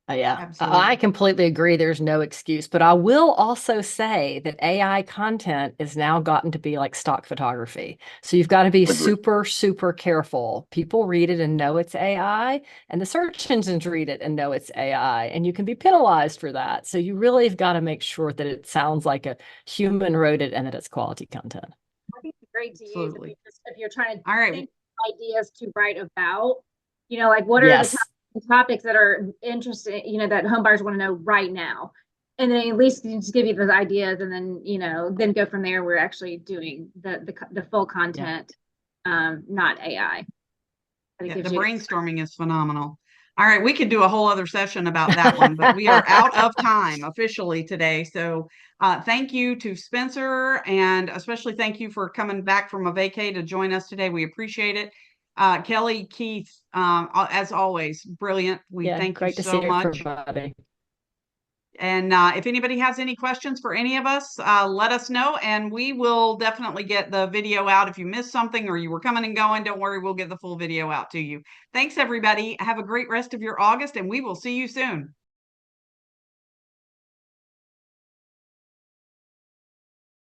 Yeah, Absolutely. I completely agree. There's no excuse, but I will also say that AI content is now gotten to be like stock photography. So you've got to be Agreed. super, super careful. People read it and know it's AI, and the search engines read it and know it's AI, and you can be penalized for that. So you really have got to make sure that it sounds like a human wrote it and that it's quality content. I think it's great to use Absolutely. if you're trying to All right. think of ideas to write about, you know, like what are the topics that are interesting, you know, that home buyers want to know right now. And then at least just give you those ideas, and then, you know, then go from there. We're actually doing the full content, not AI. Yeah, the brainstorming is phenomenal. All right, we could do a whole other session about that one, but we are out of time officially today. So thank you to Spencer, and especially thank you for coming back from a vacay to join us today. We appreciate it. Kelly, Keith, as always, brilliant. We thank you so much. Everybody. And if anybody has any questions for any of us, let us know, and we will definitely get the video out. If you missed something or you were coming and going, don't worry, we'll get the full video out to you. Thanks, everybody. Have a great rest of your August, and we will see you soon.